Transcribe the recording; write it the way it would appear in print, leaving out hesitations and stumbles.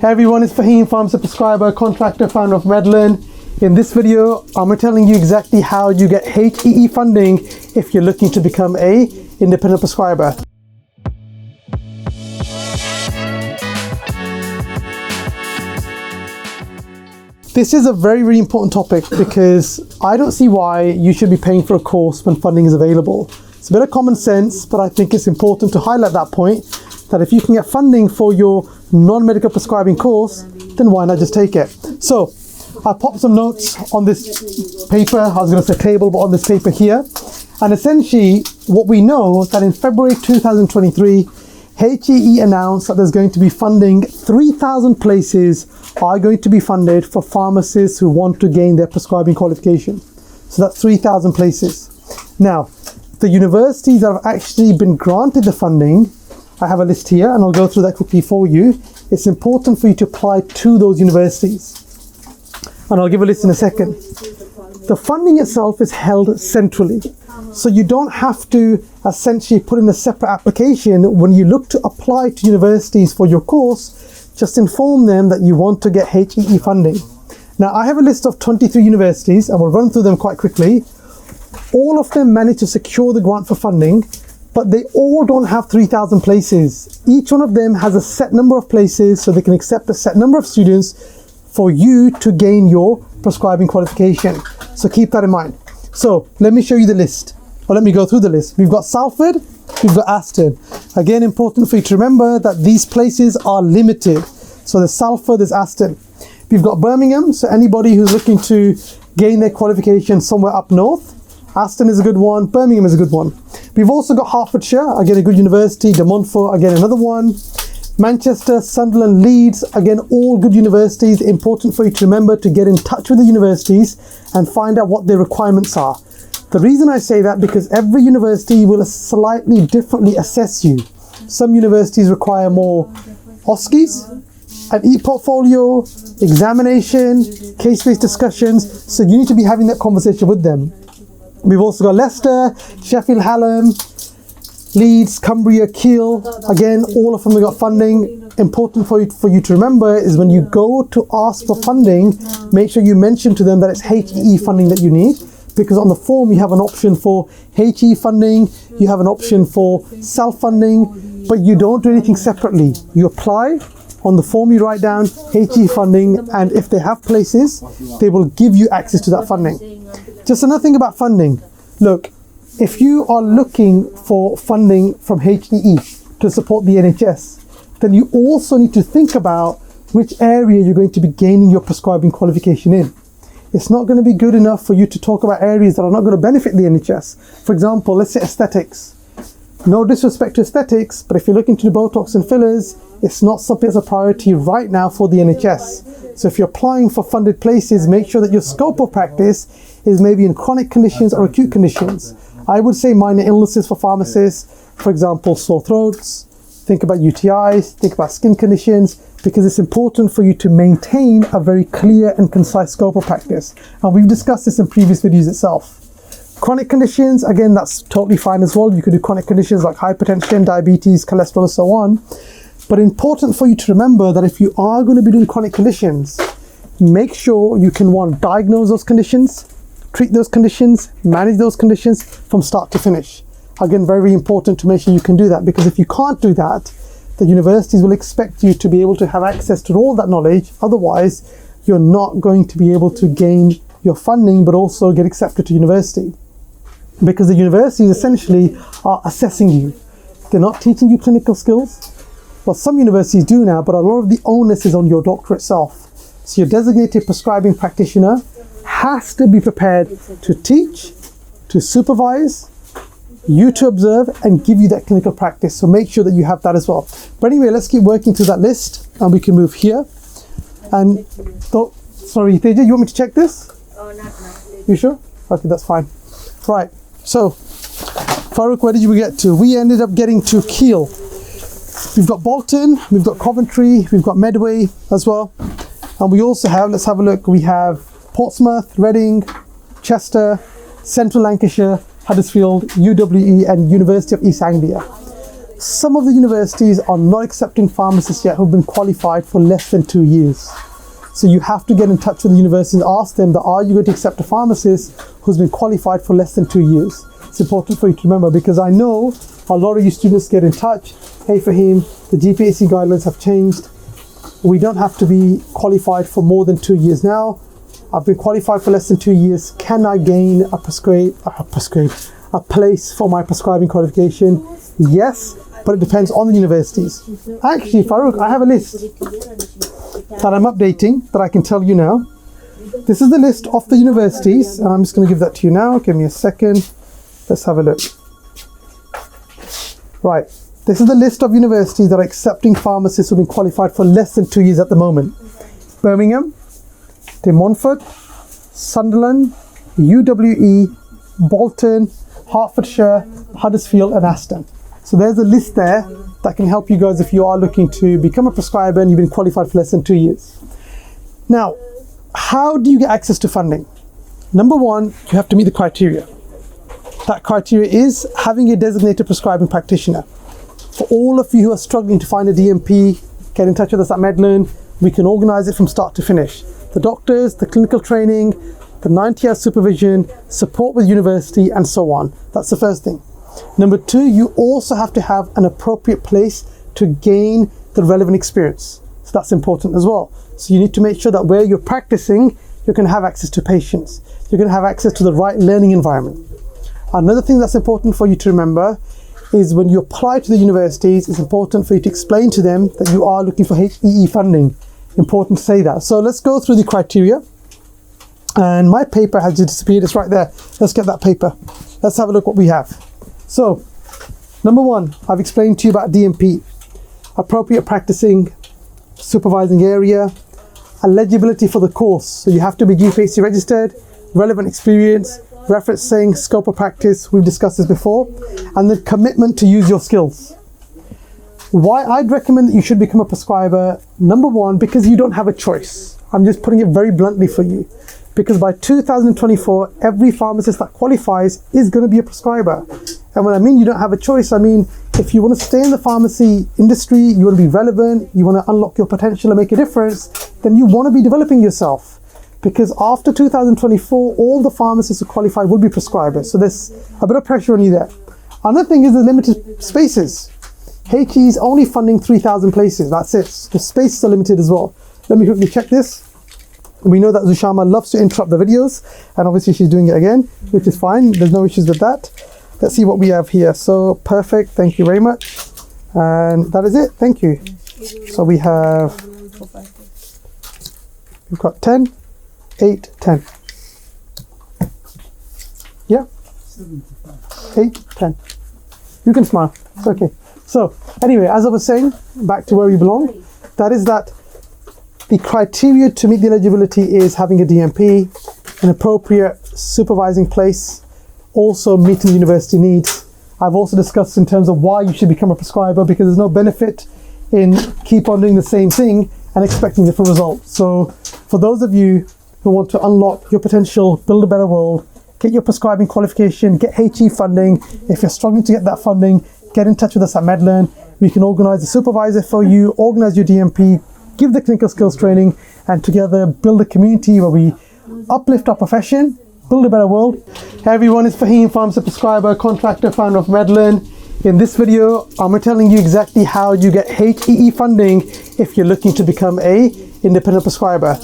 Hey everyone, it's Faheem, pharmacist, prescriber, contractor, founder of Medlin. In this video, I'm telling you exactly how you get HEE funding if you're looking to become a independent prescriber. This is a very, very important topic because I don't see why you should be paying for a course when funding is available. It's a bit of common sense, but I think it's important to highlight that point, that if you can get funding for your non-medical prescribing course, then why not just take it? So I popped some notes on this paper. I was going to say table, but on this paper here. And essentially what we know that in February 2023, HEE announced that there's going to be funding. 3,000 places are going to be funded for pharmacists who want to gain their prescribing qualification. So that's 3,000 places. Now, the universities that have actually been granted the funding, I have a list here and I'll go through that quickly for you. It's important for you to apply to those universities. And I'll give a list in a second. The funding itself is held centrally. So you don't have to essentially put in a separate application when you look to apply to universities for your course. Just inform them that you want to get HEE funding. Now I have a list of 23 universities and we'll run through them quite quickly. All of them managed to secure the grant for funding, but they all don't have 3,000 places. Each one of them has a set number of places, so they can accept a set number of students for you to gain your prescribing qualification. So keep that in mind. So let me show you the list, or let me go through the list. We've got Salford, we've got Aston. Again, important for you to remember that these places are limited. So there's Salford, there's Aston. We've got Birmingham, so anybody who's looking to gain their qualification somewhere up north, Aston is a good one, Birmingham is a good one. We've also got Hertfordshire, again a good university, De Montfort, again another one. Manchester, Sunderland, Leeds, again all good universities. Important for you to remember to get in touch with the universities and find out what their requirements are. The reason I say that because every university will slightly differently assess you. Some universities require more OSCEs, an e-portfolio, examination, case-based discussions, so you need to be having that conversation with them. We've also got Leicester, Sheffield Hallam, Leeds, Cumbria, Kiel. Again, all of them have got funding. Important for you to remember is when you go to ask for funding, make sure you mention to them that it's HEE funding that you need, because on the form you have an option for HEE funding, you have an option for self-funding, but you don't do anything separately. You apply, on the form you write down HEE funding, and if they have places, they will give you access to that funding. Just another thing about funding. Look, if you are looking for funding from HEE to support the NHS, then you also need to think about which area you're going to be gaining your prescribing qualification in. It's not going to be good enough for you to talk about areas that are not going to benefit the NHS. For example, let's say aesthetics. No disrespect to aesthetics, but if you're looking to do Botox and fillers, it's not something that's a priority right now for the NHS. So if you're applying for funded places, make sure that your scope of practice is maybe in chronic conditions or acute conditions. I would say minor illnesses for pharmacists, for example, sore throats, think about UTIs, think about skin conditions, because it's important for you to maintain a very clear and concise scope of practice. And we've discussed this in previous videos itself. Chronic conditions, again, that's totally fine as well. You could do chronic conditions like hypertension, diabetes, cholesterol, and so on. But important for you to remember that if you are going to be doing chronic conditions, make sure you can, one, diagnose those conditions, treat those conditions, manage those conditions from start to finish. Again, very important to make sure you can do that, because if you can't do that, the universities will expect you to be able to have access to all that knowledge. Otherwise, you're not going to be able to gain your funding, but also get accepted to university. Because the universities essentially are assessing you. They're not teaching you clinical skills. Well, some universities do now, but a lot of the onus is on your doctor itself. So your designated prescribing practitioner has to be prepared to teach, to supervise, you to observe, and give you that clinical practice. So make sure that you have that as well. But anyway, let's keep working through that list and we can move here. And sorry, Teja, you want me to check this? Oh, not. You sure? Okay, that's fine. Right, so Farouk, where did we get to? We ended up getting to Kiel. We've got Bolton, we've got Coventry, we've got Medway as well. And we also have, let's have a look, we have Portsmouth, Reading, Chester, Central Lancashire, Huddersfield, UWE, and University of East Anglia. some of the universities are not accepting pharmacists yet who've been qualified for less than 2 years. So you have to get in touch with the university and ask them that, are you going to accept a pharmacist who's been qualified for less than 2 years? It's important for you to remember, because I know a lot of you students get in touch. Hey Faheem, the GPAC guidelines have changed. We don't have to be qualified for more than 2 years now. I've been qualified for less than 2 years. Can I gain a place for my prescribing qualification? Yes, but it depends on the universities. Actually, Farouk, I have a list that I'm updating that I can tell you now. This is the list of the universities, and I'm just going to give that to you now. Give me a second. Let's have a look. Right, this is the list of universities that are accepting pharmacists who've been qualified for less than 2 years at the moment. Birmingham, De Montfort, Sunderland, UWE, Bolton, Hertfordshire, Huddersfield and Aston. So there's a list there that can help you guys if you are looking to become a prescriber and you've been qualified for less than 2 years. Now, how do you get access to funding? Number one, you have to meet the criteria. That criteria is having a designated prescribing practitioner. For all of you who are struggling to find a DMP, get in touch with us at Medland. We can organize it from start to finish. The doctors, the clinical training, the 90-hour supervision, support with university, and so on. That's the first thing. Number two, you also have to have an appropriate place to gain the relevant experience. So that's important as well. So you need to make sure that where you're practicing, you're going to have access to patients. You're going to have access to the right learning environment. Another thing that's important for you to remember is when you apply to the universities, it's important for you to explain to them that you are looking for HEE funding. Important to say that. So let's go through the criteria. And my paper has just disappeared. It's right there. Let's get that paper. Let's have a look what we have. So, number one, I've explained to you about DMP. Appropriate practicing, supervising area, eligibility for the course. So you have to be GPAC registered, relevant experience, referencing, scope of practice. We've discussed this before. And the commitment to use your skills. Why I'd recommend that you should become a prescriber, number one, because you don't have a choice. I'm just putting it very bluntly for you. Because by 2024, every pharmacist that qualifies is going to be a prescriber. And when I mean you don't have a choice, I mean, if you want to stay in the pharmacy industry, you want to be relevant, you want to unlock your potential and make a difference, then you want to be developing yourself. Because after 2024, all the pharmacists who qualify will be prescribers. So there's a bit of pressure on you there. Another thing is the limited spaces. HE is only funding 3,000 places. That's it. The spaces are limited as well. Let me quickly check this. We know that Zushama loves to interrupt the videos, and obviously she's doing it again, which is fine. There's no issues with that. Let's see what we have here. So perfect. Thank you very much. And that is it. Thank you. So we've got 10, 8, 10. Yeah. 8, 10. You can smile. It's okay. So anyway, as I was saying, back to where we belong, that is that the criteria to meet the eligibility is having a DMP, an appropriate supervising place, also meeting the university needs. I've also discussed in terms of why you should become a prescriber, because there's no benefit in keep on doing the same thing and expecting different results. So for those of you who want to unlock your potential, build a better world, get your prescribing qualification, get HE funding. If you're struggling to get that funding, get in touch with us at Medland. We can organize a supervisor for you, organize your DMP, give the clinical skills training, and together build a community where we uplift our profession, build a better world. Hey everyone, it's Faheem, pharmacist, prescriber, contractor, founder of Medland. In this video, I'm telling you exactly how you get HEE funding if you're looking to become a independent prescriber.